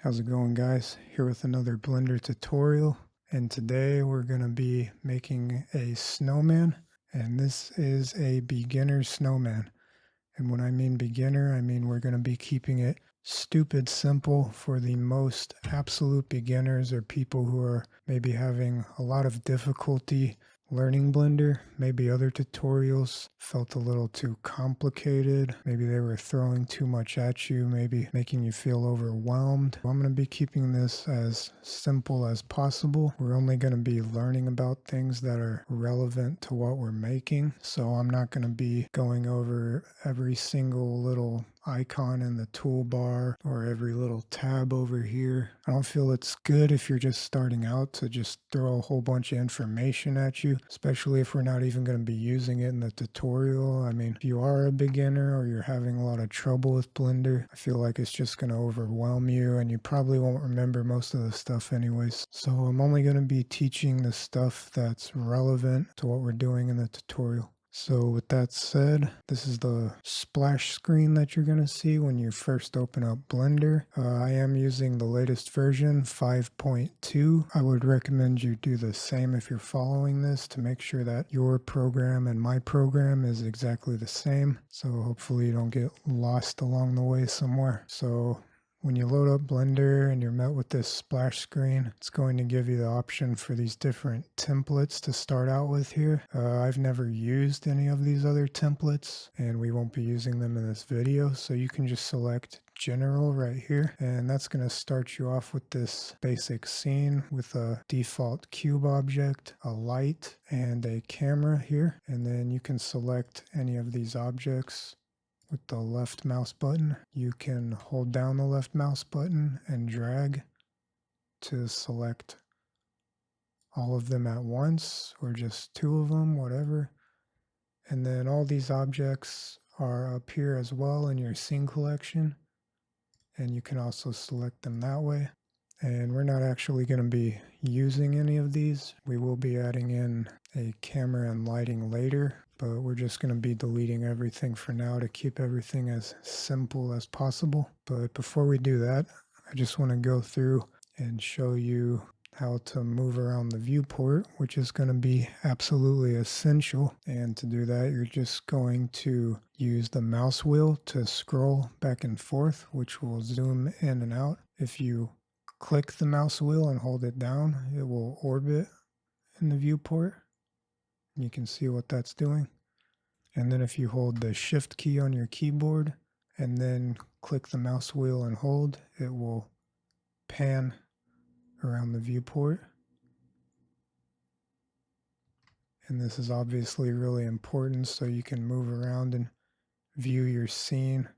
How's it going, guys? Here with another Blender tutorial, and today we're going to be making a snowman, and this is a beginner snowman. And when I mean beginner, I mean we're going to be keeping it stupid simple for the most absolute beginners or people who are maybe having a lot of difficulty learning Blender. Maybe other tutorials felt a little too complicated. Maybe they were throwing too much at you, maybe making you feel overwhelmed. I'm going to be keeping this as simple as possible. We're only going to be learning about things that are relevant to what we're making. So I'm not going to be going over every single little icon in the toolbar or every little tab over here. I don't feel it's good if you're just starting out to just throw a whole bunch of information at you, especially if we're not even going to be using it in the tutorial. I mean, if you are a beginner or you're having a lot of trouble with Blender, I feel like it's just going to overwhelm you and you probably won't remember most of the stuff anyways. So I'm only going to be teaching the stuff that's relevant to what we're doing in the tutorial. So with that said, this is the splash screen that you're going to see when you first open up Blender. I am using the latest version, 5.2. I would recommend you do the same if you're following this to make sure that your program and my program is exactly the same. So hopefully you don't get lost along the way somewhere. So when you load up Blender and you're met with this splash screen, it's going to give you the option for these different templates to start out with here. I've never used any of these other templates and we won't be using them in this video, so you can just select general right here, and that's going to start you off with this basic scene with a default cube object, a light, and a camera here, and then you can select any of these objects with the left mouse button. You can hold down the left mouse button and drag to select all of them at once or just two of them, whatever. And then all these objects are up here as well in your scene collection, and you can also select them that way. And we're not actually going to be using any of these. We will be adding in a camera and lighting later, but we're just going to be deleting everything for now to keep everything as simple as possible. But before we do that, I just want to go through and show you how to move around the viewport, which is going to be absolutely essential. And to do that, you're just going to use the mouse wheel to scroll back and forth, which will zoom in and out. If you click the mouse wheel and hold it down, it will orbit in the viewport. You can see what that's doing. And then if you hold the shift key on your keyboard and then click the mouse wheel and hold, it will pan around the viewport. And this is obviously really important so you can move around and view your scene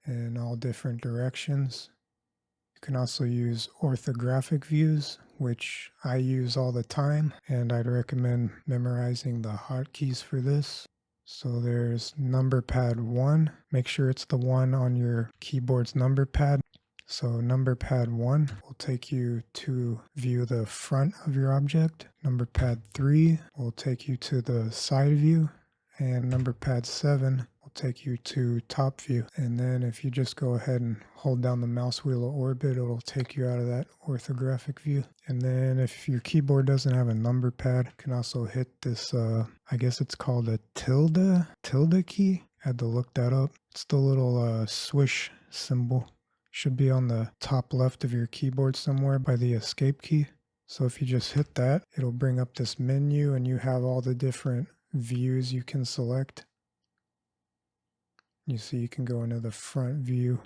in all different directions. You can also use orthographic views, which I use all the time, and I'd recommend memorizing the hotkeys for this. So there's number pad 1. Make sure it's the one on your keyboard's number pad. So number pad 1 will take you to view the front of your object. Number pad 3 will take you to the side view, and number pad 7 will take you to top view. And then if you just go ahead and hold down the mouse wheel or orbit, it'll take you out of that orthographic view. And then if your keyboard doesn't have a number pad, you can also hit this, I guess it's called a tilde key. I had to look that up. It's the little swish symbol. Should be on the top left of your keyboard somewhere by the escape key. So if you just hit that, it'll bring up this menu and you have all the different views you can select. You see you can go into the front view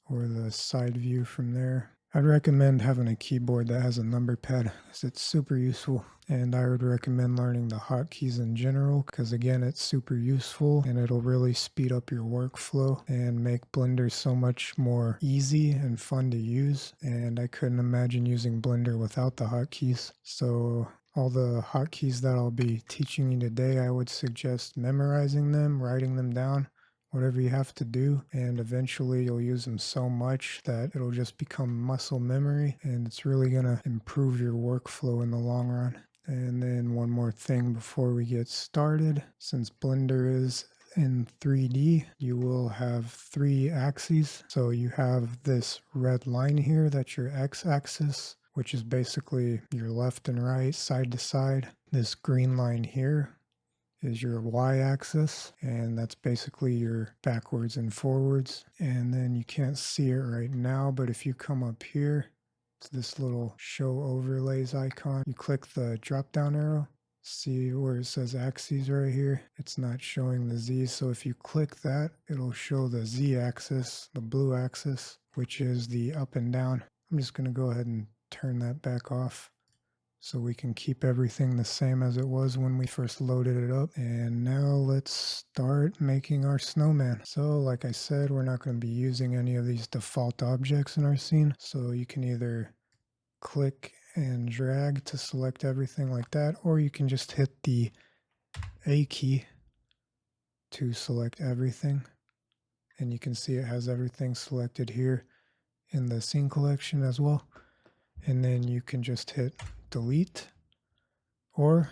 or the side view from there. I'd recommend having a keyboard that has a number pad because it's super useful, and I would recommend learning the hotkeys in general because again it's super useful and it'll really speed up your workflow and make Blender so much more easy and fun to use, and I couldn't imagine using Blender without the hotkeys. So all the hotkeys that I'll be teaching you today, I would suggest memorizing them, writing them down, whatever you have to do, and eventually you'll use them so much that it'll just become muscle memory, and it's really going to improve your workflow in the long run. And then one more thing before we get started, since Blender is in 3D, you will have 3 axes. So you have this red line here, that's your x-axis, which is basically your left and right, side to side. This green line here is your y-axis, and that's basically your backwards and forwards. And then you can't see it right now, but if you come up here to this little show overlays icon, you click the drop down arrow. See where it says axes right here? It's not showing the Z, so if you click that, it'll show the Z axis, the blue axis, which is the up and down. I'm just going to go ahead and turn that back off so we can keep everything the same as it was when we first loaded it up. And now let's start making our snowman. So like I said, we're not going to be using any of these default objects in our scene, so you can either click and drag to select everything like that, or you can just hit the A key to select everything, and you can see it has everything selected here in the scene collection as well. And then you can just hit delete, or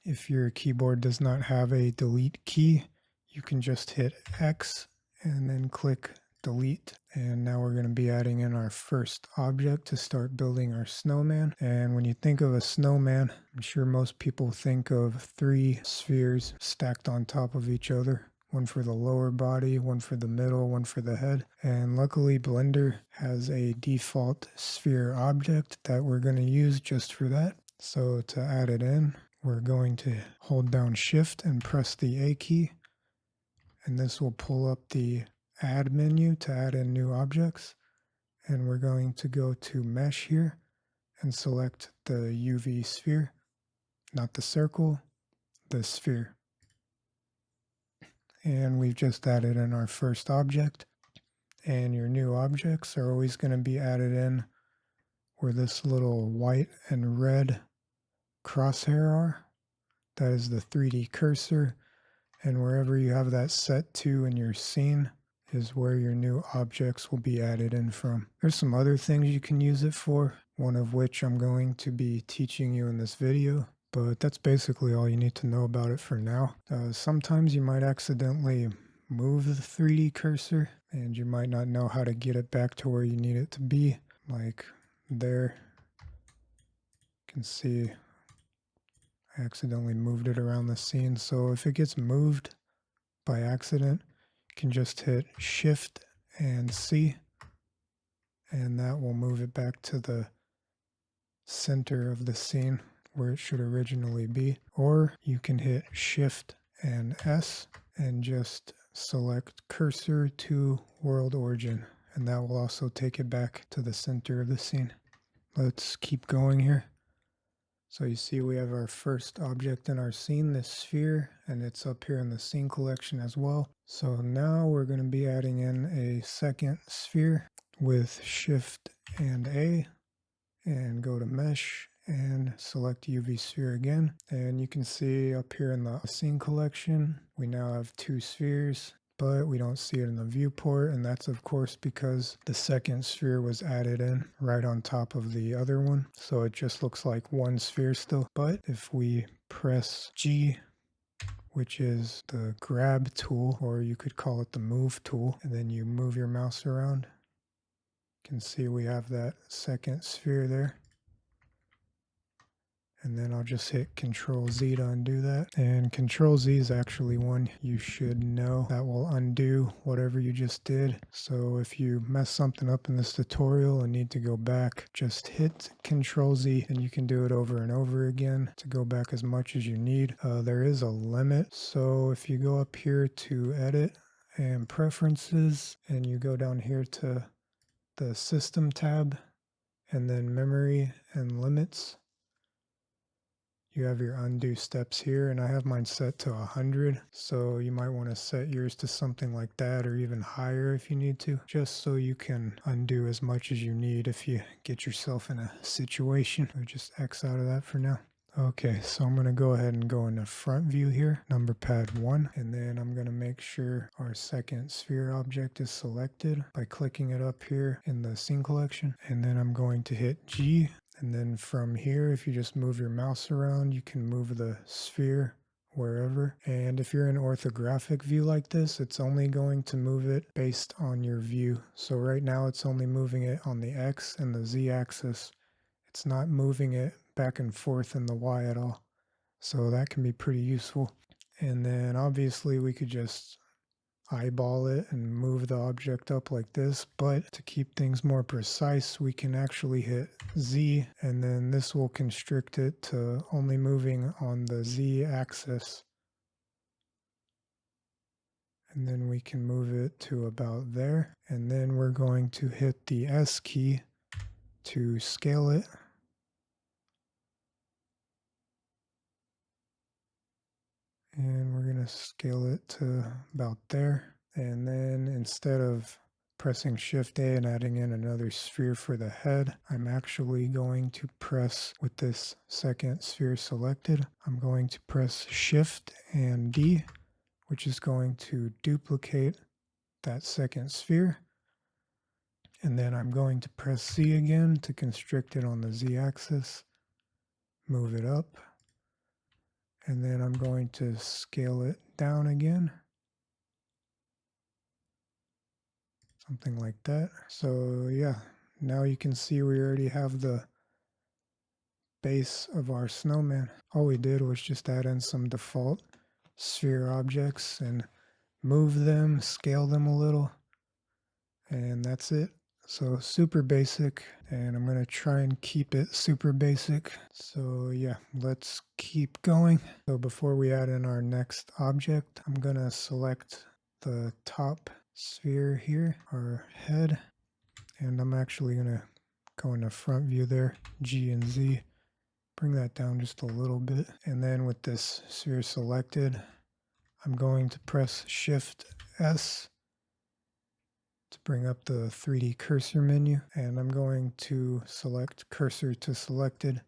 if your keyboard does not have a delete key, you can just hit X and then click delete. And now we're going to be adding in our first object to start building our snowman. And when you think of a snowman, I'm sure most people think of 3 spheres stacked on top of each other. One for the lower body, one for the middle, one for the head. And luckily Blender has a default sphere object that we're going to use just for that. So to add it in, we're going to hold down Shift and press the A key, and this will pull up the Add menu to add in new objects. And we're going to go to Mesh here and select the UV sphere, not the circle, the sphere. And we've just added in our first object. And your new objects are always going to be added in where this little white and red crosshair are. That is the 3D cursor, and wherever you have that set to in your scene is where your new objects will be added in from. There's some other things you can use it for, one of which I'm going to be teaching you in this video, but that's basically all you need to know about it for now. Sometimes you might accidentally move the 3D cursor, and you might not know how to get it back to where you need it to be, like there. You can see I accidentally moved it around the scene, so if it gets moved by accident, you can just hit Shift and C, and that will move it back to the center of the scene where it should originally be. Or you can hit Shift and S and just select Cursor to World Origin, and that will also take it back to the center of the scene. Let's keep going here. So you see we have our first object in our scene, this sphere, and it's up here in the scene collection as well. So now we're going to be adding in a second sphere with Shift and A, and go to Mesh and select UV sphere again. And you can see up here in the scene collection, we now have 2 spheres, but we don't see it in the viewport, and that's of course because the second sphere was added in right on top of the other one, so it just looks like one sphere still. But if we press G, which is the grab tool, or you could call it the move tool, and then you move your mouse around, you can see we have that second sphere there. And then I'll just hit Control Z to undo that. And Control Z is actually one you should know that will undo whatever you just did. So if you mess something up in this tutorial and need to go back, just hit Control Z and you can do it over and over again to go back as much as you need. There is a limit. So if you go up here to Edit and Preferences, and you go down here to the System tab and then Memory and Limits, you have your undo steps here, and I have mine set to 100, so you might want to set yours to something like that or even higher if you need to, just so you can undo as much as you need if you get yourself in a situation. Or just X out of that for now. Okay, so I'm going to go ahead and go into front view here, number pad 1, and then I'm going to make sure our second sphere object is selected by clicking it up here in the scene collection, and then I'm going to hit G. And then from here, if you just move your mouse around, you can move the sphere wherever. And if you're in orthographic view like this, it's only going to move it based on your view. So right now it's only moving it on the X and the Z axis. It's not moving it back and forth in the Y at all. So that can be pretty useful. And then obviously we could just eyeball it and move the object up like this, but to keep things more precise, we can actually hit Z, and then this will constrict it to only moving on the Z axis. And then we can move it to about there, and then we're going to hit the S key to scale it. And we're going to scale it to about there. And then instead of pressing Shift A and adding in another sphere for the head, I'm actually going to press, with this second sphere selected, I'm going to press Shift and D, which is going to duplicate that second sphere. And then I'm going to press C again to constrict it on the Z axis, move it up. And then I'm going to scale it down again. Something like that. So yeah, now you can see we already have the base of our snowman. All we did was just add in some default sphere objects and move them, scale them a little, and that's it. So super basic, and I'm going to try and keep it super basic. So yeah, let's keep going. So before we add in our next object, I'm going to select the top sphere here, our head, and I'm actually going to go in the front view there, G and Z, bring that down just a little bit, and then with this sphere selected, I'm going to press Shift S to bring up the 3D cursor menu, and I'm going to select cursor to selected.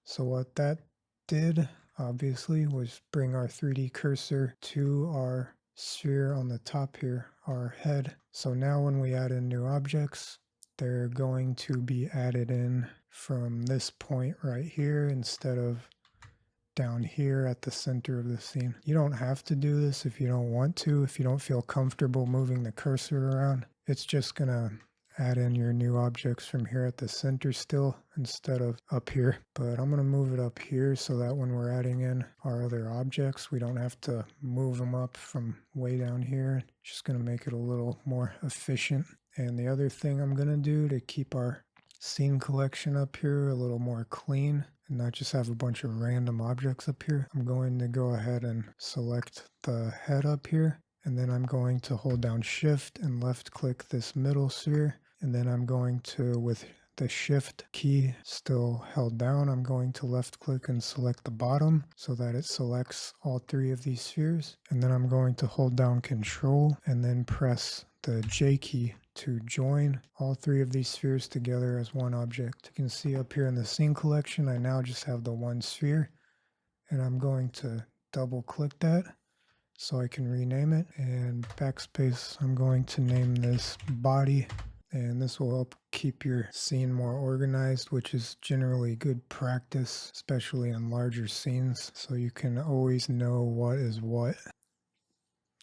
So what that did obviously was bring our 3D cursor to our sphere on the top here, our head. So now when we add in new objects, they're going to be added in from this point right here instead of down here at the center of the scene. You don't have to do this if you don't want to, if you don't feel comfortable moving the cursor around. It's just gonna add in your new objects from here at the center still instead of up here. But I'm gonna move it up here so that when we're adding in our other objects, we don't have to move them up from way down here. It's just gonna make it a little more efficient. And the other thing I'm gonna do to keep our scene collection up here a little more clean and not just have a bunch of random objects up here, I'm going to go ahead and select the head up here, and then I'm going to hold down Shift and left click this middle sphere, and then I'm going to, with the Shift key still held down, I'm going to left click and select the bottom so that it selects all three of these spheres, and then I'm going to hold down Control and then press the J key to join all three of these spheres together as one object. You can see up here in the scene collection, I now just have the one sphere, and I'm going to double click that so I can rename it, and backspace, I'm going to name this body, and this will help keep your scene more organized, which is generally good practice, especially in larger scenes, so you can always know what is what.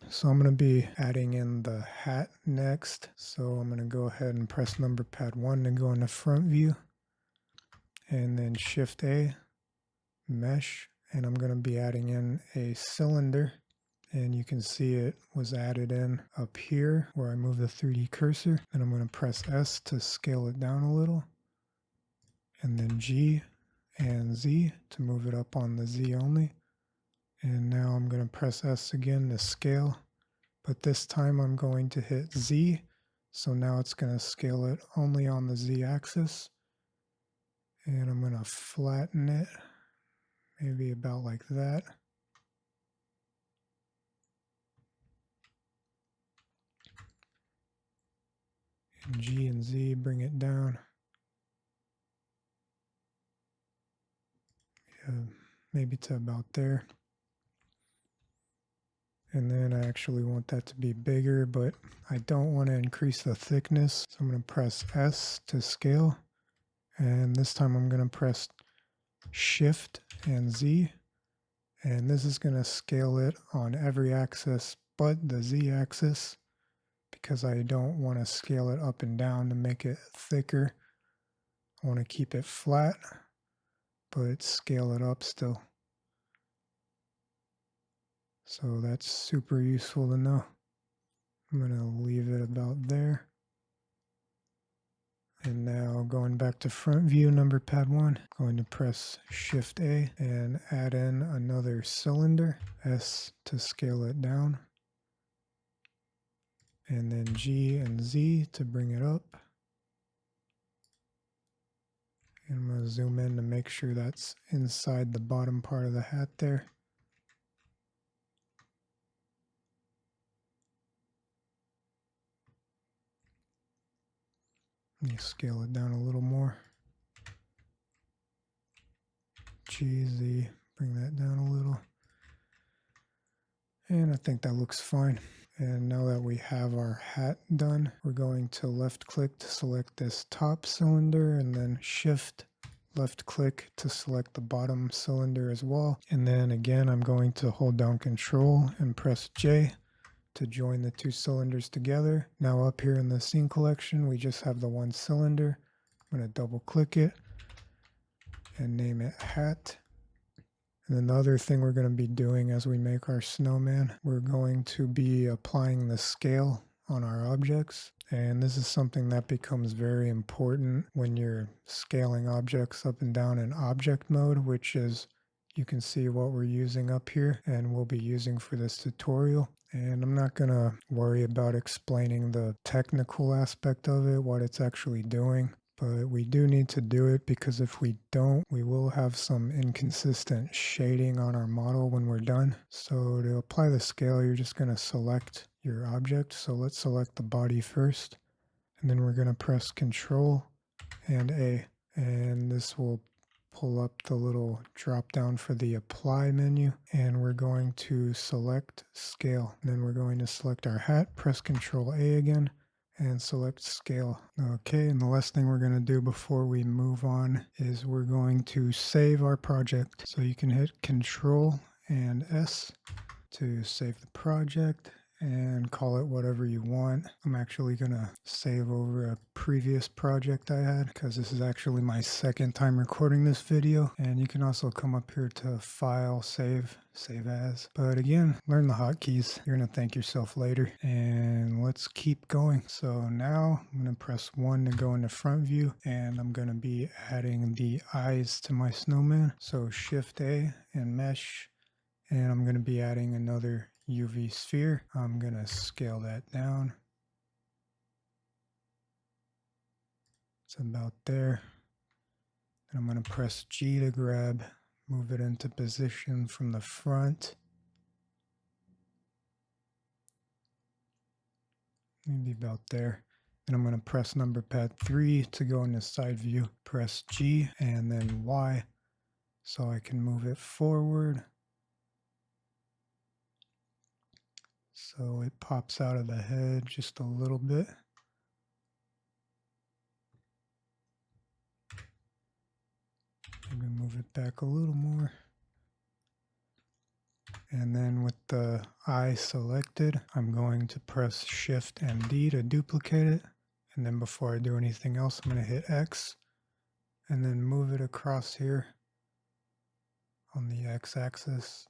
So I'm going to be adding in the hat next. So I'm going to go ahead and press number pad 1 to go in the front view. And then Shift A, mesh. And I'm going to be adding in a cylinder. And you can see it was added in up here where I move the 3D cursor. And I'm going to press S to scale it down a little. And then G and Z to move it up on the Z only. And now I'm going to press S again to scale. But this time I'm going to hit Z, so now it's going to scale it only on the Z axis. And I'm going to flatten it, maybe about like that. And G and Z, bring it down. Yeah, maybe to about there. And then I actually want that to be bigger, but I don't want to increase the thickness. So I'm going to press S to scale. And this time I'm going to press Shift and Z. And this is going to scale it on every axis but the z-axis, because I don't want to scale it up and down to make it thicker. I want to keep it flat, but scale it up still. So that's super useful to know. I'm going to leave it about there. And now going back to front view, number pad 1, going to press Shift A and add in another cylinder, S to scale it down, and then G and Z to bring it up. And I'm going to zoom in to make sure that's inside the bottom part of the hat there. Let me scale it down a little more. G, Z, bring that down a little. And I think that looks fine. And now that we have our hat done, we're going to left click to select this top cylinder, and then shift left click to select the bottom cylinder as well. And then again, I'm going to hold down Control and press J to join the two cylinders together. Now up here in the scene collection, we just have the one cylinder. I'm going to double click it and name it hat. And then the other thing we're going to be doing as we make our snowman, we're going to be applying the scale on our objects. And this is something that becomes very important when you're scaling objects up and down in object mode, which is, you can see what we're using up here and we'll be using for this tutorial. And I'm not going to worry about explaining the technical aspect of it, what it's actually doing. But we do need to do it, because if we don't, we will have some inconsistent shading on our model when we're done. So to apply the scale, you're just going to select your object. So let's select the body first, and then we're going to press Control and A, and this will pull up the little drop down for the apply menu, and we're going to select scale. And then we're going to select our hat, press Control A again, and select scale. Okay, and the last thing we're going to do before we move on is we're going to save our project. So you can hit Control and S to save the project and call it whatever you want. I'm actually going to save over a previous project I had, because this is actually my second time recording this video. And you can also come up here to File, Save, Save As. But again, learn the hotkeys. You're going to thank yourself later. And let's keep going. So now I'm going to press 1 to go into front view, and I'm going to be adding the eyes to my snowman. So Shift A and Mesh. And I'm going to be adding another UV sphere. I'm going to scale that down. It's about there. And I'm going to press G to grab, move it into position from the front. Maybe about there. And I'm going to press number pad 3 to go into side view. Press G and then Y so I can move it forward. So it pops out of the head just a little bit. Maybe move it back a little more. And then with the eye selected, I'm going to press Shift and D to duplicate it. And then before I do anything else, I'm going to hit X and then move it across here on the X axis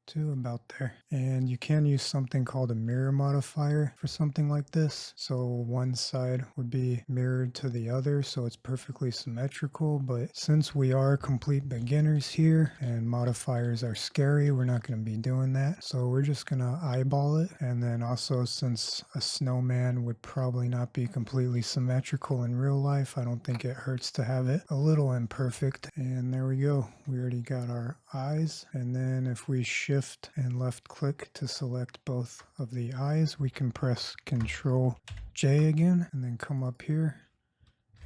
to about there. And you can use something called a mirror modifier for something like this. So one side would be mirrored to the other, so it's perfectly symmetrical. But since we are complete beginners here and modifiers are scary, we're not going to be doing that. So we're just going to eyeball it. And then also, since a snowman would probably not be completely symmetrical in real life, I don't think it hurts to have it a little imperfect. And there we go. We already got our eyes. And then if we shift and left click to select both of the eyes, we can press Control J again and then come up here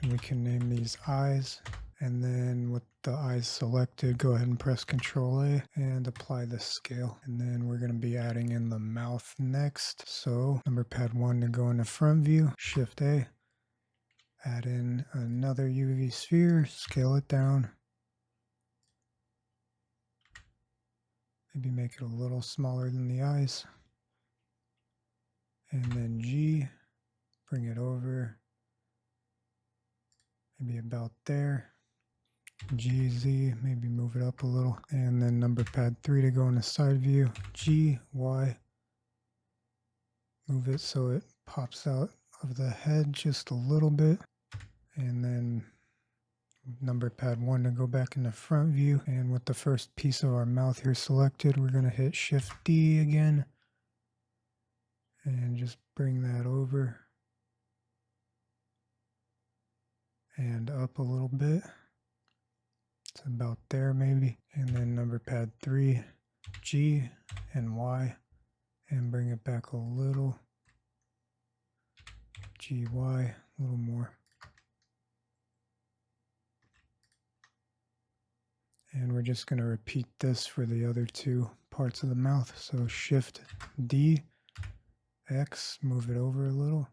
and we can name these eyes. And then with the eyes selected, go ahead and press Control A and apply the scale. And then we're going to be adding in the mouth next. So number pad 1 to go into front view, Shift A, add in another UV sphere, scale it down. Maybe make it a little smaller than the eyes. And then G, bring it over, maybe about there. G, Z, maybe move it up a little. And then number pad 3 to go in the side view. G, Y, move it so it pops out of the head just a little bit. And then number pad 1 to go back in the front view. And with the first piece of our mouth here selected, we're going to hit Shift D again. And just bring that over and up a little bit. It's about there maybe. And then number pad 3, G and Y, and bring it back a little. G, Y, a little more. And we're just going to repeat this for the other two parts of the mouth. So Shift D, X, move it over a little.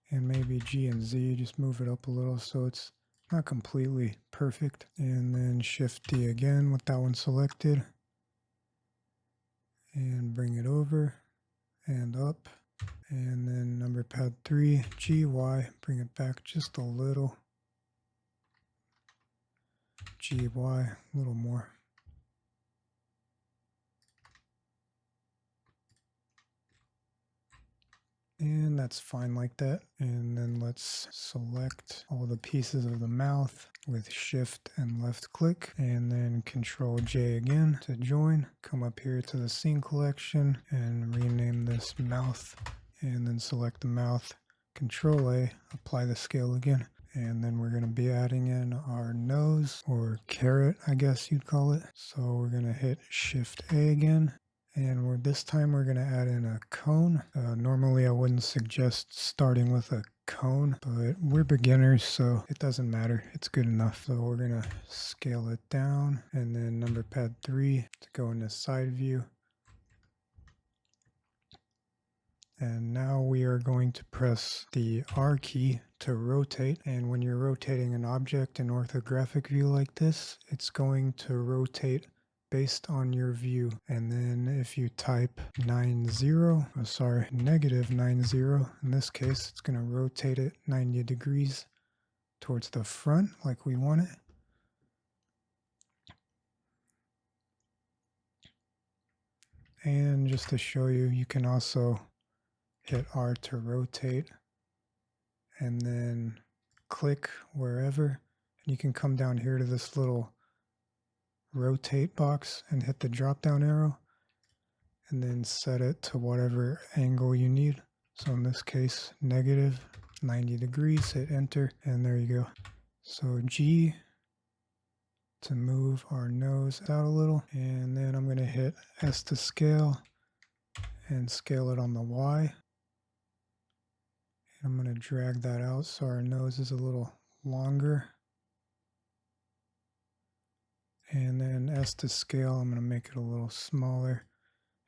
And maybe G and Z, just move it up a little so it's not completely perfect. And then Shift D again with that one selected. And bring it over and up. And then number pad 3, G, Y, bring it back just a little. G, Y, a little more. And that's fine like that. And then let's select all the pieces of the mouth with Shift and left click, and then Control J again to join. Come up here to the scene collection and rename this mouth, and then select the mouth, Control A, apply the scale again. And then we're going to be adding in our nose, or carrot, I guess you'd call it. So we're going to hit Shift A again. And this time we're going to add in a cone. Normally I wouldn't suggest starting with a cone, but we're beginners, so it doesn't matter. It's good enough. So we're going to scale it down, and then number pad 3 to go in the side view. And now we are going to press the R key to rotate. And when you're rotating an object in orthographic view like this, it's going to rotate based on your view. And then if you type negative 90, in this case, it's going to rotate it 90 degrees towards the front like we want it. And just to show you, you can also hit R to rotate and then click wherever. And you can come down here to this little rotate box and hit the drop down arrow and then set it to whatever angle you need. So in this case, negative 90 degrees, hit enter, and there you go. So G to move our nose out a little, and then I'm going to hit S to scale and scale it on the Y. And I'm going to drag that out so our nose is a little longer. And then S to scale, I'm going to make it a little smaller.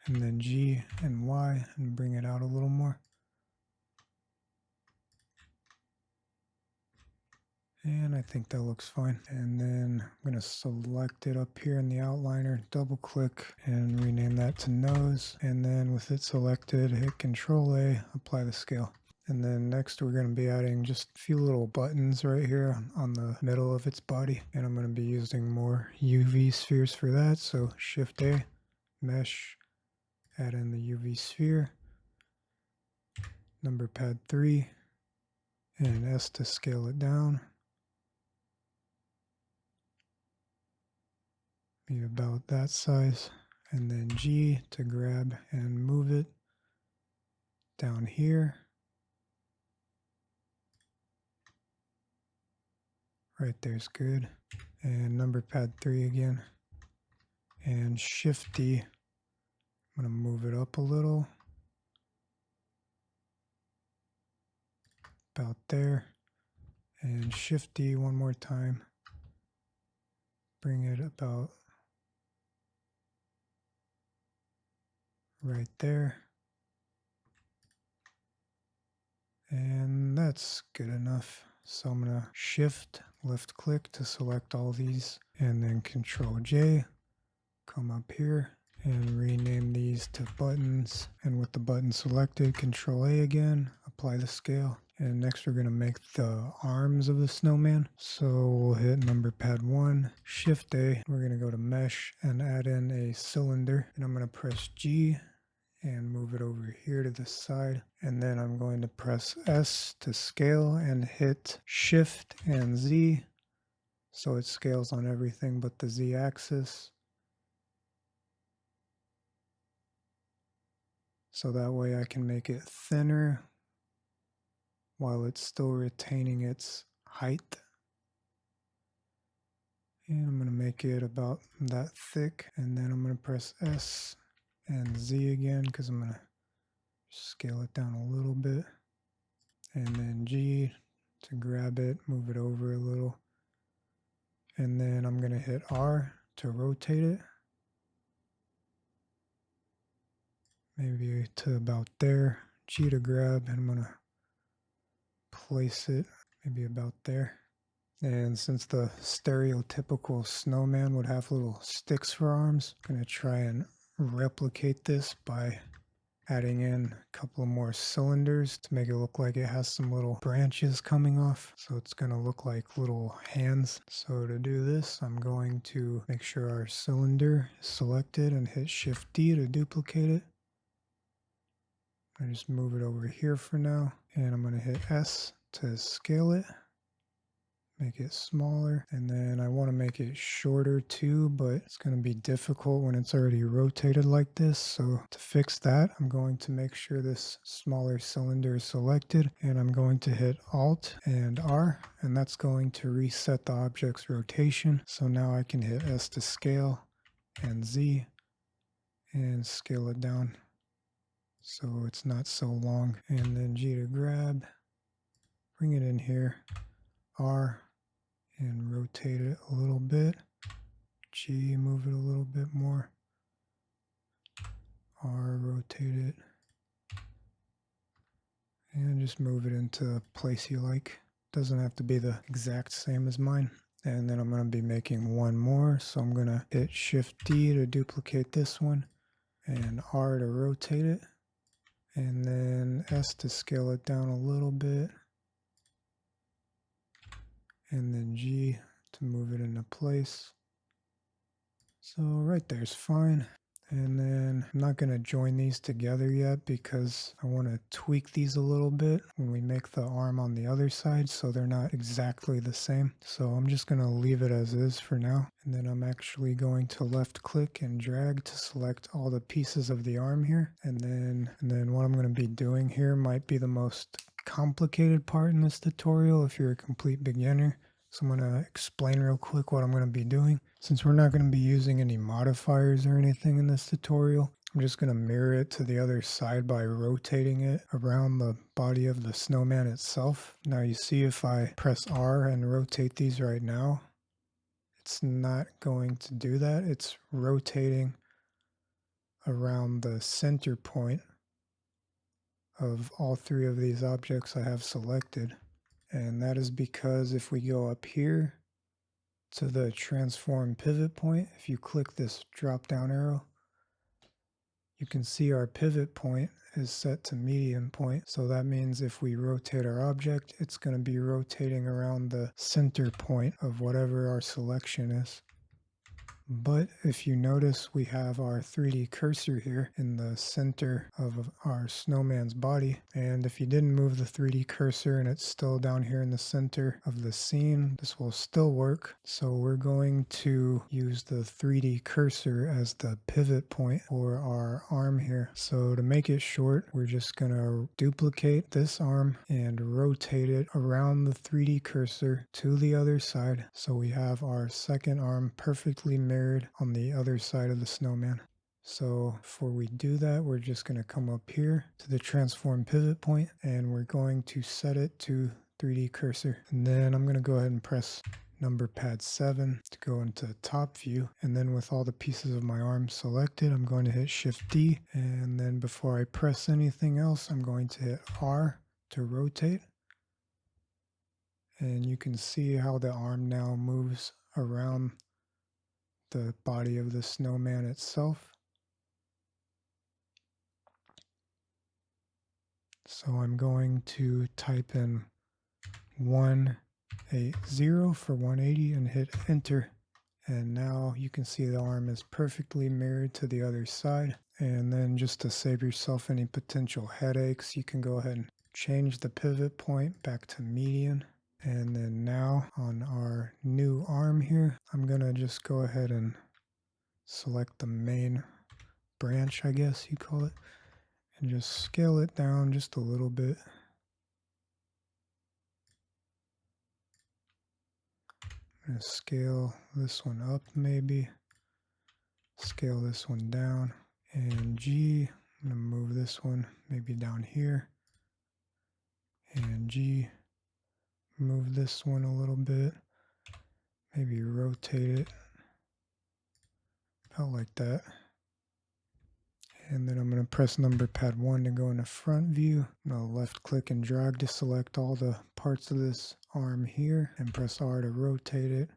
And then G and Y and bring it out a little more. And I think that looks fine. And then I'm going to select it up here in the outliner, double click and rename that to nose. And then with it selected, hit Control A, apply the scale. And then next we're going to be adding just a few little buttons right here on the middle of its body. And I'm going to be using more UV spheres for that. So Shift A, Mesh, add in the UV sphere, number pad 3, and S to scale it down. Be about that size. And then G to grab and move it down here. Right there's good. And number pad 3 again. And Shift D. I'm going to move it up a little. About there. And Shift D one more time. Bring it about right there. And that's good enough. So I'm going to Shift left click to select all these, and then Control J, come up here and rename these to buttons. And with the button selected, Control A again, apply the scale. And next we're going to make the arms of the snowman. So we'll hit number pad 1, Shift A. We're going to go to Mesh and add in a cylinder. And I'm going to press G and move it over here to the side. And then I'm going to press S to scale and hit Shift and Z. So it scales on everything but the Z axis. So that way I can make it thinner while it's still retaining its height. And I'm going to make it about that thick. And then I'm going to press S and Z again because I'm going to scale it down a little bit. And then G to grab it, move it over a little. And then I'm going to hit R to rotate it. Maybe to about there. G to grab, and I'm going to place it maybe about there. And since the stereotypical snowman would have little sticks for arms, I'm going to try and replicate this by adding in a couple of more cylinders to make it look like it has some little branches coming off. So it's going to look like little hands. So to do this, I'm going to make sure our cylinder is selected and hit Shift D to duplicate it. I just move it over here for now, and I'm going to hit S to scale it, make it smaller, and then I want to make it shorter too, but it's going to be difficult when it's already rotated like this. So to fix that, I'm going to make sure this smaller cylinder is selected, and I'm going to hit Alt and R, and that's going to reset the object's rotation. So now I can hit S to scale and Z and scale it down so it's not so long. And then G to grab, bring it in here, R, and rotate it a little bit. G, move it a little bit more. R, rotate it. And just move it into a place you like. Doesn't have to be the exact same as mine. And then I'm going to be making one more. So I'm going to hit Shift D to duplicate this one, and R to rotate it. And then S to scale it down a little bit. And then G to move it into place. So right there's fine. And then I'm not going to join these together yet because I want to tweak these a little bit when we make the arm on the other side so they're not exactly the same. So I'm just going to leave it as is for now. And then I'm actually going to left click and drag to select all the pieces of the arm here. And then what I'm going to be doing here might be the most complicated part in this tutorial if you're a complete beginner. So I'm going to explain real quick what I'm going to be doing. Since we're not going to be using any modifiers or anything in this tutorial, I'm just going to mirror it to the other side by rotating it around the body of the snowman itself. Now you see if I press R and rotate these right now, it's not going to do that. It's rotating around the center point of all three of these objects I have selected. And that is because if we go up here to the transform pivot point, if you click this drop down arrow, you can see our pivot point is set to median point. So that means if we rotate our object, it's going to be rotating around the center point of whatever our selection is. But if you notice, we have our 3D cursor here in the center of our snowman's body. And if you didn't move the 3D cursor and it's still down here in the center of the scene, this will still work. So we're going to use the 3D cursor as the pivot point for our arm here. So to make it short, we're just going to duplicate this arm and rotate it around the 3D cursor to the other side. So we have our second arm perfectly mirrored on the other side of the snowman. So before we do that, we're just going to come up here to the transform pivot point and we're going to set it to 3D cursor. And then I'm going to go ahead and press number pad 7 to go into top view. And then with all the pieces of my arm selected, I'm going to hit Shift D. And then before I press anything else, I'm going to hit R to rotate. And you can see how the arm now moves around the body of the snowman itself. So I'm going to type in 180 for 180 and hit enter. And now you can see the arm is perfectly mirrored to the other side. And then just to save yourself any potential headaches, you can go ahead and change the pivot point back to median. And then now on our new arm here, I'm going to just go ahead and select the main branch, I guess you call it, and just scale it down just a little bit. I'm going to scale this one up maybe, scale this one down, and G, I'm going to move this one maybe down here, and G, move this one a little bit, maybe rotate it, about like that. And then I'm going to press number pad 1 to go into front view. I'm going to left click and drag to select all the parts of this arm here and press R to rotate it.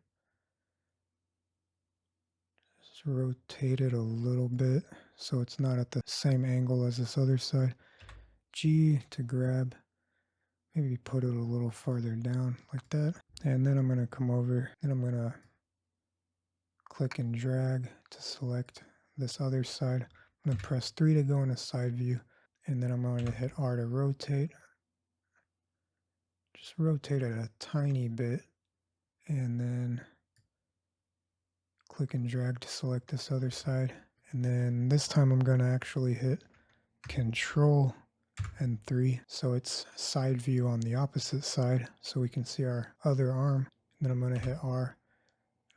Just rotate it a little bit so it's not at the same angle as this other side. G to grab, maybe put it a little farther down like that. And then I'm going to come over and I'm going to click and drag to select this other side. I'm going to press 3 to go into side view, and then I'm going to hit R to rotate. Just rotate it a tiny bit, and then click and drag to select this other side. And then this time I'm going to actually hit Control and 3, so it's side view on the opposite side, so we can see our other arm. And then I'm going to hit R.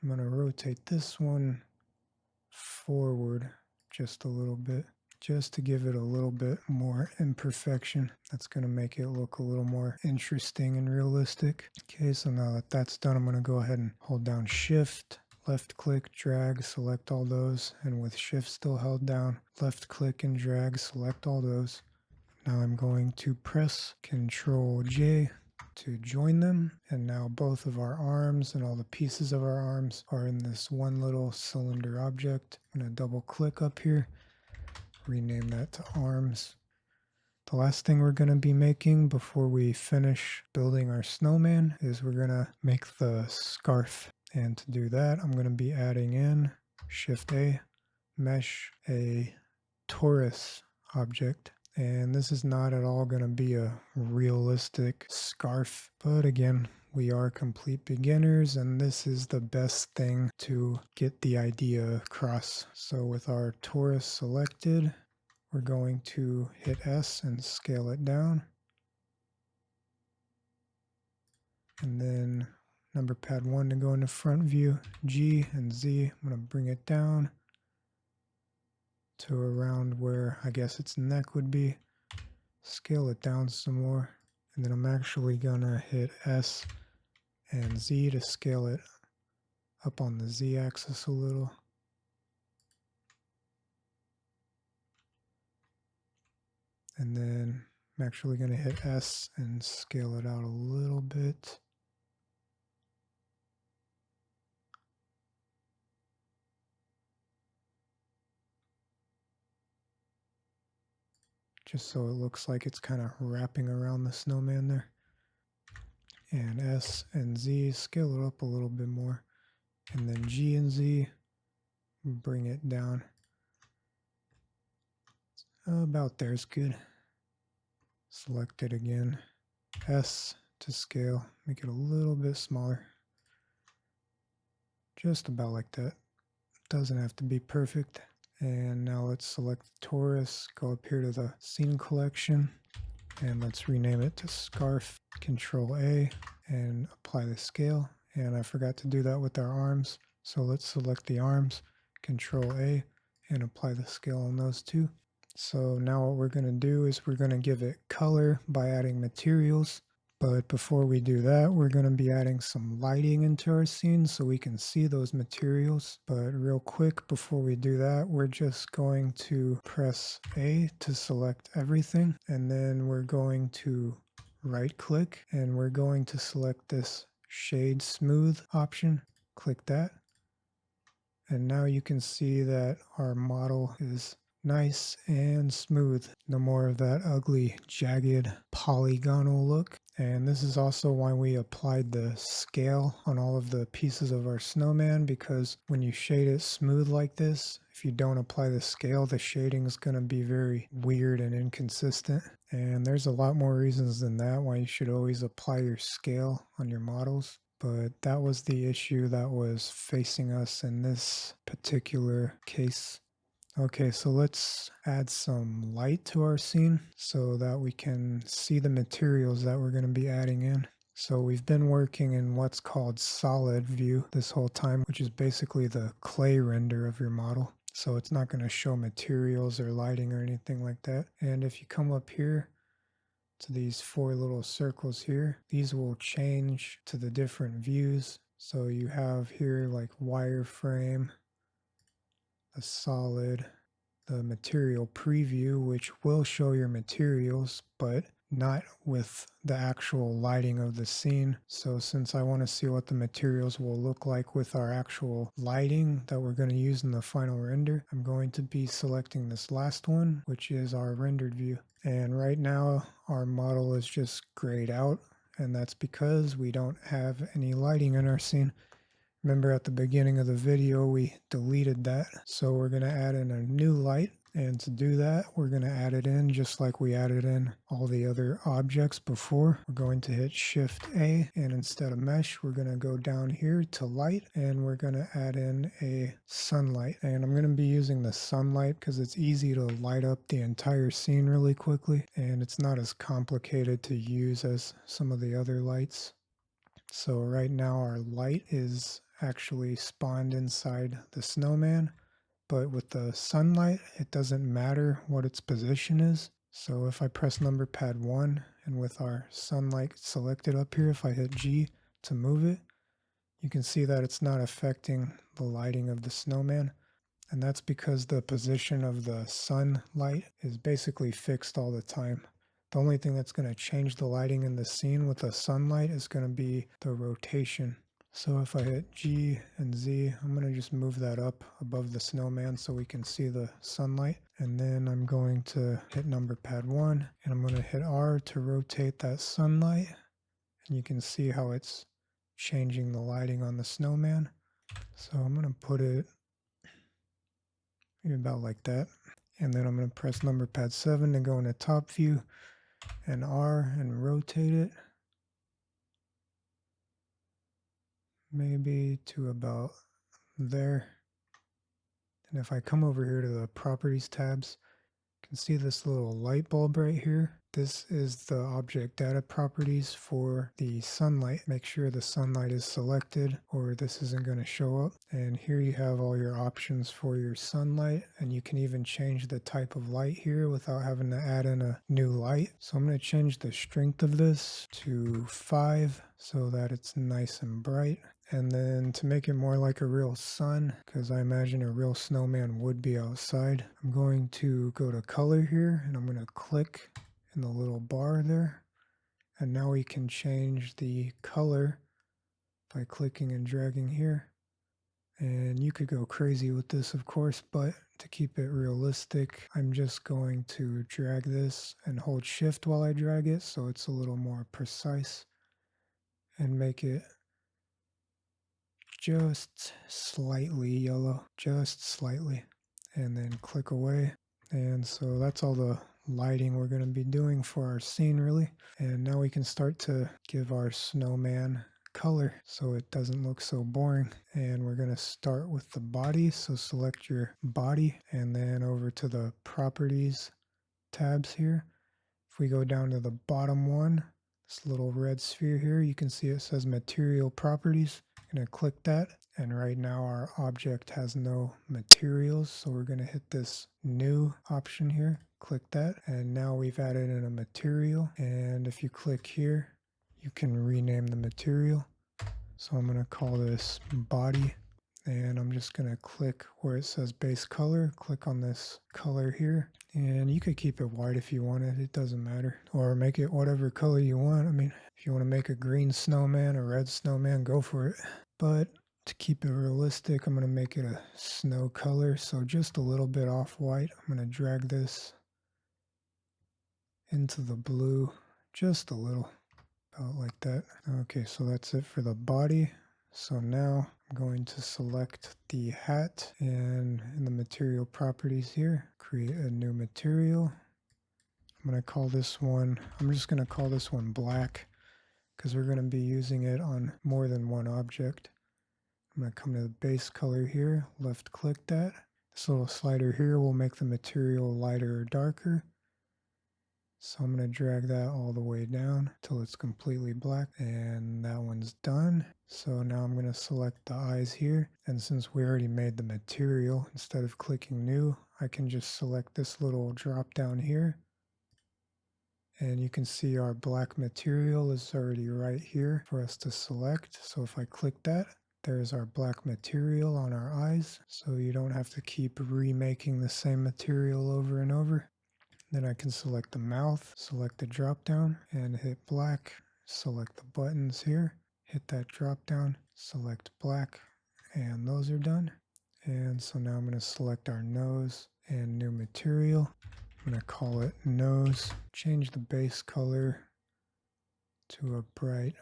I'm going to rotate this one forward just a little bit, just to give it a little bit more imperfection. That's going to make it look a little more interesting and realistic. Okay, so now that that's done, I'm going to go ahead and hold down Shift, left click, drag, select all those, and with Shift still held down, left click and drag, select all those. Now I'm going to press Control J to join them, and now both of our arms and all the pieces of our arms are in this one little cylinder object. I'm going to double click up here, rename that to arms. The last thing we're going to be making before we finish building our snowman is we're going to make the scarf. And to do that, I'm going to be adding in Shift A, mesh, a torus object. And this is not at all going to be a realistic scarf, but again, we are complete beginners and this is the best thing to get the idea across. So with our torus selected, we're going to hit S and scale it down. And then number pad 1 to go into front view, G and Z, I'm going to bring it down to around where I guess its neck would be. Scale it down some more, and then I'm actually gonna hit S and Z to scale it up on the Z axis a little. And then I'm actually gonna hit S and scale it out a little bit. Just so it looks like it's kind of wrapping around the snowman there. And S and Z, scale it up a little bit more. And then G and Z, bring it down. About there is good. Select it again. S to scale, make it a little bit smaller. Just about like that. Doesn't have to be perfect. And now let's select the torus, go up here to the scene collection, and let's rename it to scarf. Control A and apply the scale. And I forgot to do that with our arms, so let's select the arms, Control A, and apply the scale on those two. So now what we're going to do is we're going to give it color by adding materials. But before we do that, we're going to be adding some lighting into our scene so we can see those materials. But real quick, before we do that, we're just going to press A to select everything. And then we're going to right click and we're going to select this shade smooth option. Click that. And now you can see that our model is nice and smooth. No more of that ugly, jagged, polygonal look. And this is also why we applied the scale on all of the pieces of our snowman, because when you shade it smooth like this, if you don't apply the scale, the shading is going to be very weird and inconsistent. And there's a lot more reasons than that why you should always apply your scale on your models. But that was the issue that was facing us in this particular case. Okay, so let's add some light to our scene so that we can see the materials that we're going to be adding in. So we've been working in what's called solid view this whole time, which is basically the clay render of your model. So it's not going to show materials or lighting or anything like that. And if you come up here to these 4 little circles here, these will change to the different views. So you have here like wireframe, a solid, the material preview, which will show your materials, but not with the actual lighting of the scene. So since I want to see what the materials will look like with our actual lighting that we're going to use in the final render, I'm going to be selecting this last one, which is our rendered view. And right now our model is just grayed out, and that's because we don't have any lighting in our scene. Remember at the beginning of the video we deleted that, so we're going to add in a new light, and to do that we're going to add it in just like we added in all the other objects before. We're going to hit Shift A, and instead of mesh we're going to go down here to light, and we're going to add in a sunlight. And I'm going to be using the sunlight because it's easy to light up the entire scene really quickly, and it's not as complicated to use as some of the other lights. So right now our light is actually spawned inside the snowman, but with the sunlight it doesn't matter what its position is. So if I press number pad 1 and with our sunlight selected up here, if I hit G to move it, you can see that it's not affecting the lighting of the snowman. And that's because the position of the sunlight is basically fixed all the time. The only thing that's going to change the lighting in the scene with the sunlight is going to be the rotation. So if I hit G and Z, I'm going to just move that up above the snowman so we can see the sunlight. And then I'm going to hit number pad 1, and I'm going to hit R to rotate that sunlight. And you can see how it's changing the lighting on the snowman. So I'm going to put it about like that. And then I'm going to press number pad 7 to go into top view, and R and rotate it maybe to about there. And if I come over here to the properties tabs, you can see this little light bulb right here. This is the object data properties for the sunlight. Make sure the sunlight is selected or this isn't going to show up. And here you have all your options for your sunlight, and you can even change the type of light here without having to add in a new light. So I'm going to change the strength of this to 5 so that it's nice and bright. And then to make it more like a real sun, because I imagine a real snowman would be outside, I'm going to go to color here, and I'm going to click in the little bar there. And now we can change the color by clicking and dragging here. And you could go crazy with this, of course, but to keep it realistic, I'm just going to drag this and hold shift while I drag it so it's a little more precise, and make it just slightly yellow, just slightly, and then click away. And so that's all the lighting we're going to be doing for our scene really. And now we can start to give our snowman color so it doesn't look so boring. And we're going to start with the body, so select your body and then over to the properties tabs here. If we go down to the bottom one, this little red sphere here, you can see it says material properties. I'm going to click that, and right now our object has no materials, so we're going to hit this new option here, click that, and now we've added in a material. And if you click here, you can rename the material. So I'm going to call this body, and I'm just going to click where it says base color, click on this color here, and you could keep it white if you wanted, it doesn't matter, or make it whatever color you want. I mean, if you want to make a green snowman, a red snowman, go for it. But To keep it realistic, I'm going to make it a snow color, so just a little bit off-white. I'm going to drag this into the blue, just a little, about like that. Okay, so that's it for the body. So now I'm going to select the hat, and in the material properties here, create a new material. I'm going to call this one, I'm just going to call this one black, because we're going to be using it on more than one object. I'm going to come to the base color here, left click that. This little slider here will make the material lighter or darker. So I'm going to drag that all the way down till it's completely black, and that one's done. So now I'm going to select the eyes here, and since we already made the material, instead of clicking new, I can just select this little drop down here. And you can see our black material is already right here for us to select. So if I click that, there's our black material on our eyes. So you don't have to keep remaking the same material over and over. Then I can select the mouth, select the drop down and hit black. Select the buttons here, hit that drop down, select black, and those are done. And so now I'm going to select our nose and new material. I'm going to call it nose, change the base color to a bright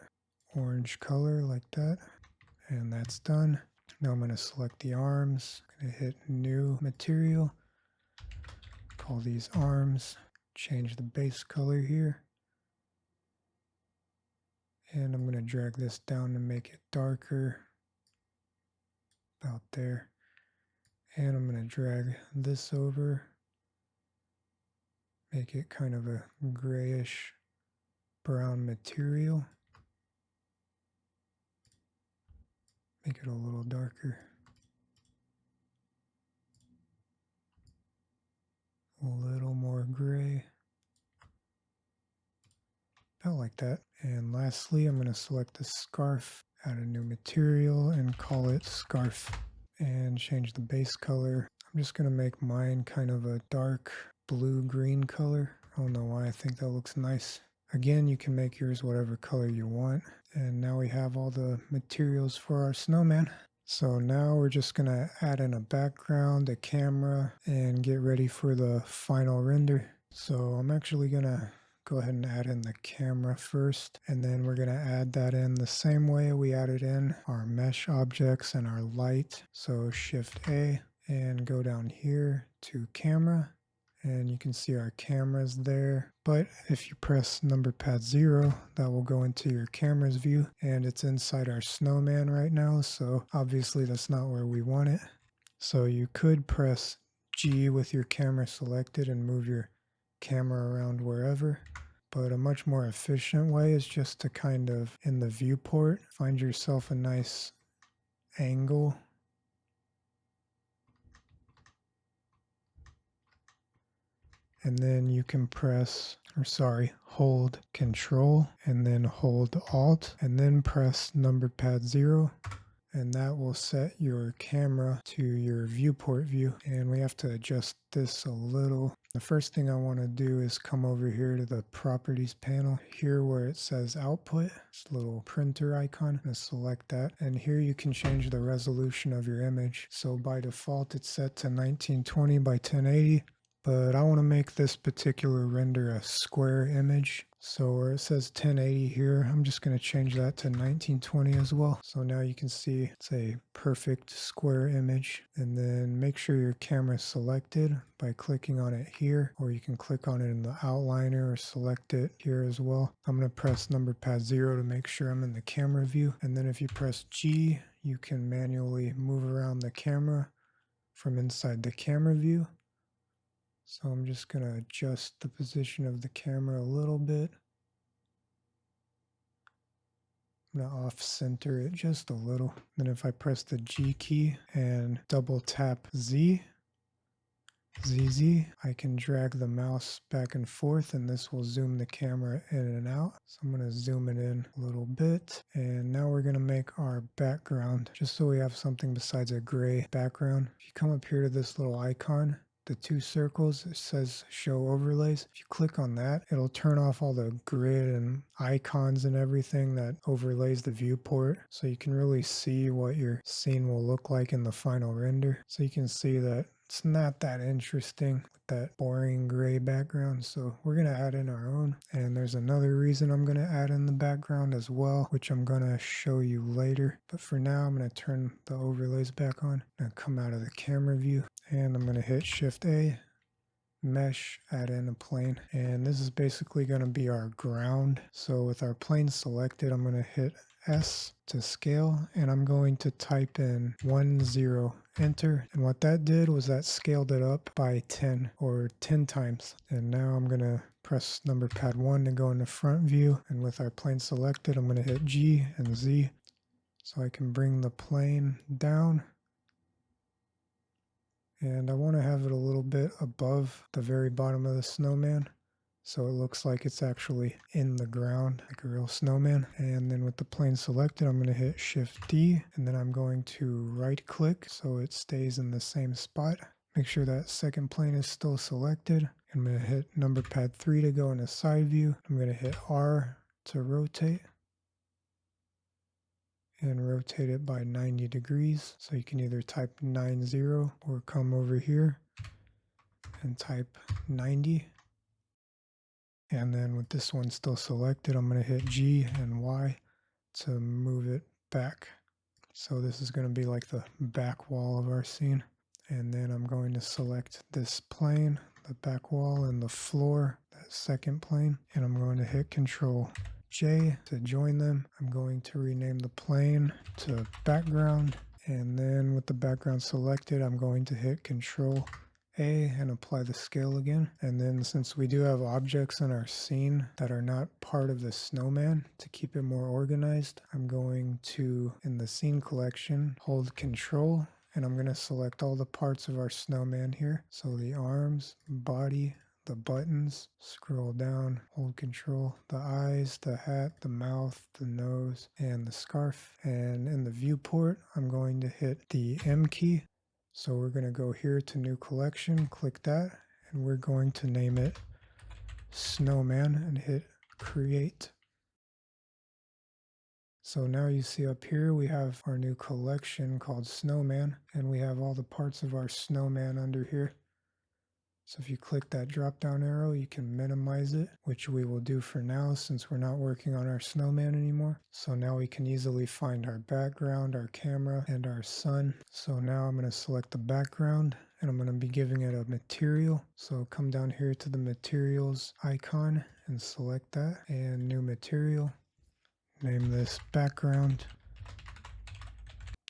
orange color like that, and that's done. Now I'm going to select the arms, I'm going to hit new material, call these arms, change the base color here, and I'm going to drag this down to make it darker, about there, and I'm going to drag this over, make it kind of a grayish brown material, make it a little darker, a little more gray, about like that. And lastly, I'm going to select the scarf, add a new material and call it scarf, and change the base color. I'm just going to make mine kind of a dark blue-green color. I don't know why, I think that looks nice. Again, you can make yours whatever color you want. And now we have all the materials for our snowman. So now we're just going to add in a background, a camera, and get ready for the final render. So I'm actually going to go ahead and add in the camera first, and then we're going to add that in the same way we added in our mesh objects and our light. So Shift A and go down here to camera, and you can see our cameras there. But if you press number pad 0, that will go into your camera's view, and it's inside our snowman right now, so obviously that's not where we want it. So you could press G with your camera selected and move your camera around wherever, but a much more efficient way is just to kind of, in the viewport, find yourself a nice angle, and then you can hold Control and then hold Alt and then press number pad 0, and that will set your camera to your viewport view. And we have to adjust this a little. The first thing I want to do is come over here to the properties panel, here where it says output, this little printer icon, and select that. And here you can change the resolution of your image. So by default it's set to 1920 by 1080. But I want to make this particular render a square image. So where it says 1080 here, I'm just going to change that to 1920 as well. So now you can see it's a perfect square image. And then make sure your camera is selected by clicking on it here, or you can click on it in the outliner or select it here as well. I'm going to press number pad 0 to make sure I'm in the camera view. And then if you press G, you can manually move around the camera from inside the camera view. So I'm just going to adjust the position of the camera a little bit. I'm going to off-center it just a little. Then if I press the G key and double tap ZZ, I can drag the mouse back and forth, and this will zoom the camera in and out. So I'm going to zoom it in a little bit. And now we're going to make our background, just so we have something besides a gray background. If you come up here to this little icon, the two circles, it says show overlays. If you click on that, it'll turn off all the grid and icons and everything that overlays the viewport, so you can really see what your scene will look like in the final render. So you can see that it's not that interesting with that boring gray background, so we're going to add in our own. And there's another reason I'm going to add in the background as well, which I'm going to show you later. But for now, I'm going to turn the overlays back on and come out of the camera view, and I'm going to hit Shift A, mesh, add in a plane, and this is basically going to be our ground. So with our plane selected, I'm going to hit S to scale, and I'm going to type in 10, enter, and what that did was that scaled it up by 10 or 10 times. And now I'm going to press number pad 1 to go in the front view, and with our plane selected, I'm going to hit G and Z so I can bring the plane down. And I want to have it a little bit above the very bottom of the snowman, so it looks like it's actually in the ground, like a real snowman. And then with the plane selected, I'm going to hit Shift D, and then I'm going to right click so it stays in the same spot. Make sure that second plane is still selected. I'm going to hit number pad 3 to go in a side view. I'm going to hit R to rotate, and rotate it by 90 degrees. So you can either type 90 or come over here and type 90. And then with this one still selected, I'm going to hit G and Y to move it back. So this is going to be like the back wall of our scene. And then I'm going to select this plane, the back wall, and the floor, that second plane. And I'm going to hit Control J to join them. I'm going to rename the plane to background, and then with the background selected, I'm going to hit Control A and apply the scale again. And then since we do have objects in our scene that are not part of the snowman, to keep it more organized, I'm going to, in the scene collection, hold Control, and I'm going to select all the parts of our snowman here. So the arms, body, the buttons, scroll down, hold Control, the eyes, the hat, the mouth, the nose, and the scarf. And in the viewport, I'm going to hit the M key. So we're going to go here to New Collection, click that, and we're going to name it Snowman and hit Create. So now you see up here we have our new collection called Snowman, and we have all the parts of our snowman under here. So if you click that drop down arrow, you can minimize it, which we will do for now since we're not working on our snowman anymore. So now we can easily find our background, our camera, and our sun. So now I'm going to select the background, and I'm going to be giving it a material. So come down here to the materials icon and select that, and new material. Name this background.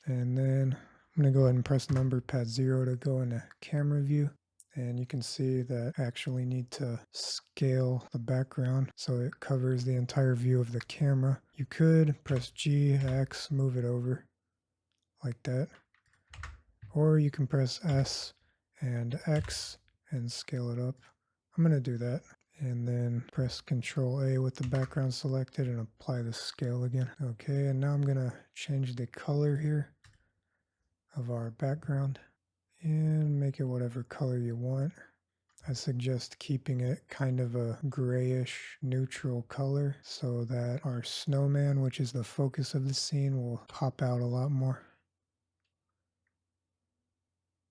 And then I'm going to go ahead and press number pad 0 to go into camera view. And you can see that I actually need to scale the background so it covers the entire view of the camera. You could press G, X, move it over like that. Or you can press S and X and scale it up. I'm going to do that. And then press Control A with the background selected and apply the scale again. Okay, and now I'm going to change the color here of our background and make it whatever color you want. I suggest keeping it kind of a grayish neutral color so that our snowman, which is the focus of the scene, will pop out a lot more.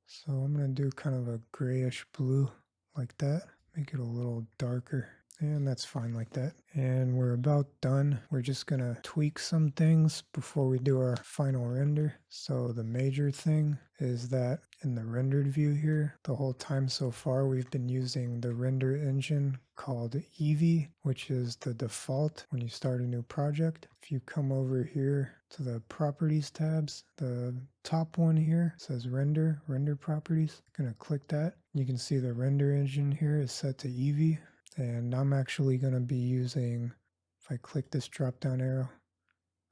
So I'm going to do kind of a grayish blue like that, make it a little darker. And that's fine like that. And we're about done. We're just going to tweak some things before we do our final render. So the major thing is that in the rendered view here, the whole time so far, we've been using the render engine called Eevee, which is the default when you start a new project. If you come over here to the properties tabs, the top one here says render properties. I'm going to click that. You can see the render engine here is set to Eevee. And I'm actually going to be using, if I click this drop down arrow,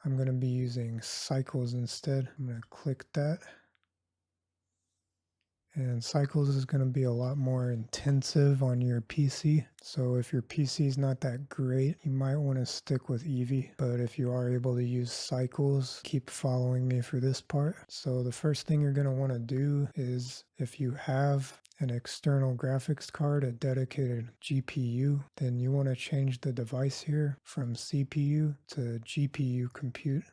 I'm going to be using cycles instead. I'm going to click that. And cycles is going to be a lot more intensive on your PC. So if your PC is not that great, you might want to stick with Eevee. But if you are able to use cycles, keep following me for this part. So the first thing you're going to want to do is, if you have an external graphics card, a dedicated GPU, then you want to change the device here from CPU to GPU compute.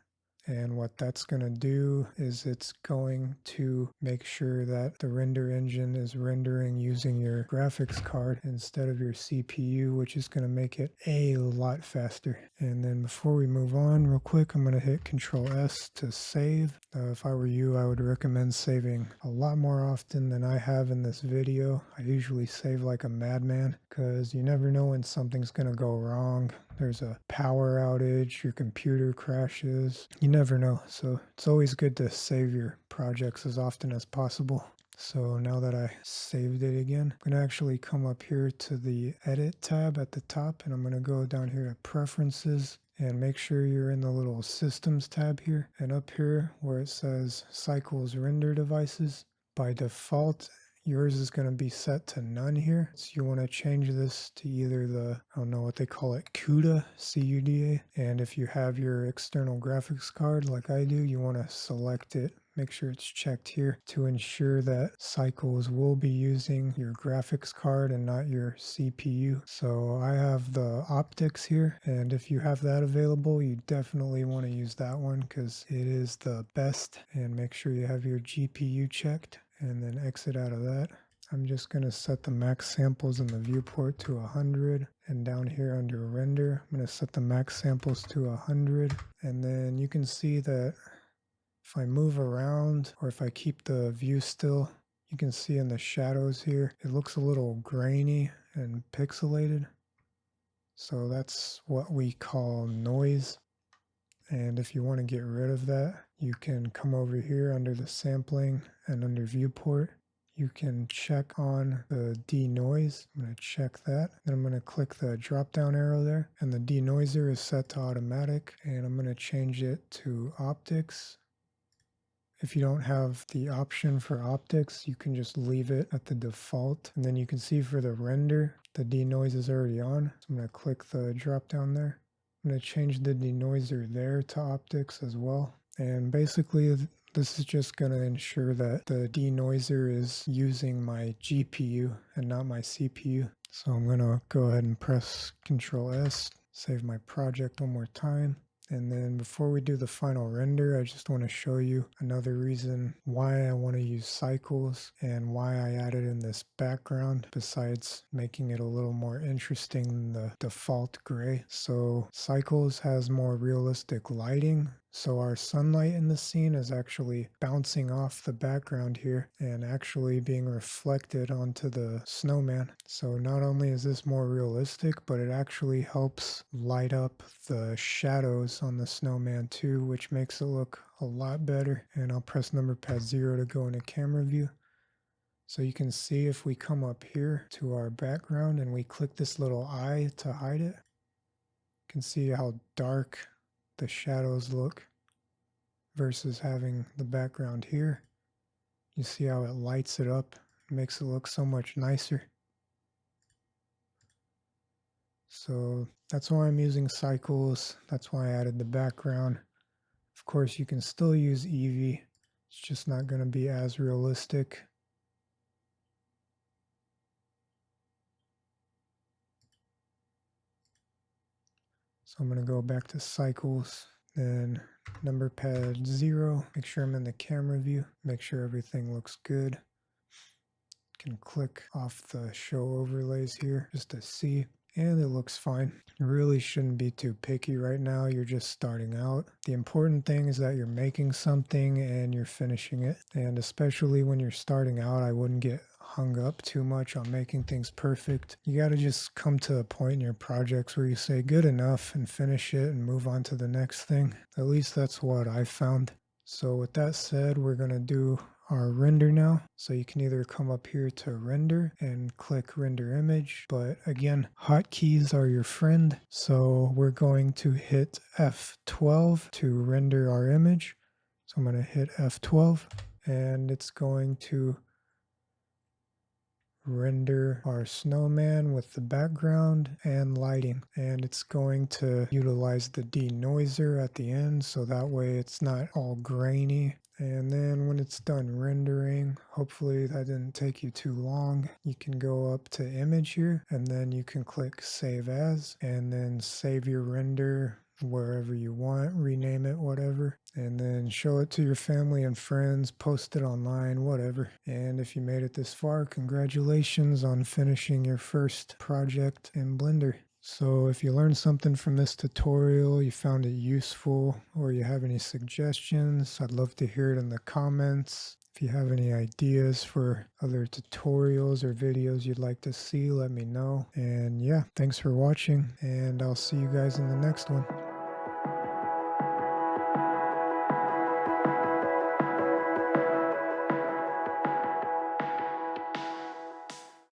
And what that's going to do is it's going to make sure that the render engine is rendering using your graphics card instead of your CPU, which is going to make it a lot faster. And then before we move on real quick, I'm going to hit Control S to save. If I were you, I would recommend saving a lot more often than I have in this video. I usually save like a madman because you never know when something's going to go wrong. There's a power outage, your computer crashes, you never know. So it's always good to save your projects as often as possible. So now that I saved it again, I'm going to actually come up here to the Edit tab at the top, and I'm going to go down here to Preferences and make sure you're in the little Systems tab here. And up here where it says Cycles Render Devices, by default, yours is going to be set to none here. So you want to change this to either the, I don't know what they call it, CUDA, C-U-D-A. And if you have your external graphics card like I do, you want to select it. Make sure it's checked here to ensure that Cycles will be using your graphics card and not your CPU. So I have the optics here, and if you have that available, you definitely want to use that one because it is the best. And make sure you have your GPU checked and then exit out of that. I'm just going to set the max samples in the viewport to 100, and down here under render, I'm going to set the max samples to 100, and then you can see that if I move around or if I keep the view still, you can see in the shadows here, it looks a little grainy and pixelated. So that's what we call noise. And if you want to get rid of that, you can come over here under the sampling and under viewport. You can check on the denoise. I'm going to check that. Then I'm going to click the drop down arrow there, and the denoiser is set to automatic, and I'm going to change it to optics. If you don't have the option for optics, you can just leave it at the default. And then you can see for the render, the denoise is already on. So I'm going to click the drop down there. I'm going to change the denoiser there to optics as well. And basically, this is just going to ensure that the denoiser is using my GPU and not my CPU. So I'm going to go ahead and press Control S, save my project one more time. And then before we do the final render, I just want to show you another reason why I want to use cycles and why I added in this background besides making it a little more interesting than the default gray. So cycles has more realistic lighting. So our sunlight in the scene is actually bouncing off the background here and actually being reflected onto the snowman. So not only is this more realistic, but it actually helps light up the shadows on the snowman too, which makes it look a lot better. And I'll press number pad 0 to go into camera view. So you can see if we come up here to our background and we click this little eye to hide it, you can see how dark the shadows look versus having the background here. You see how it lights it up, makes it look so much nicer. So that's why I'm using cycles. That's why I added the background. Of course, you can still use Eevee. It's just not going to be as realistic. So I'm going to go back to cycles, then number pad 0, make sure I'm in the camera view, make sure everything looks good. Can click off the show overlays here just to see, and it looks fine. You really shouldn't be too picky right now. You're just starting out. The important thing is that you're making something and you're finishing it. And especially when you're starting out, I wouldn't get hung up too much on making things perfect. You got to just come to a point in your projects where you say good enough and finish it and move on to the next thing. At least that's what I found. So with that said, we're going to do our render now. So you can either come up here to render and click render image, but again, hotkeys are your friend. So we're going to hit F12 to render our image. So I'm going to hit F12 and it's going to render our snowman with the background and lighting. And it's going to utilize the denoiser at the end, so that way it's not all grainy. And then when it's done rendering, hopefully that didn't take you too long, you can go up to image here and then you can click save as and then save your render wherever you want, rename it, whatever, and then show it to your family and friends, post it online, whatever. And if you made it this far, congratulations on finishing your first project in Blender. So if you learned something from this tutorial, you found it useful, or you have any suggestions, I'd love to hear it in the comments. If you have any ideas for other tutorials or videos you'd like to see, let me know. And yeah, thanks for watching, and I'll see you guys in the next one.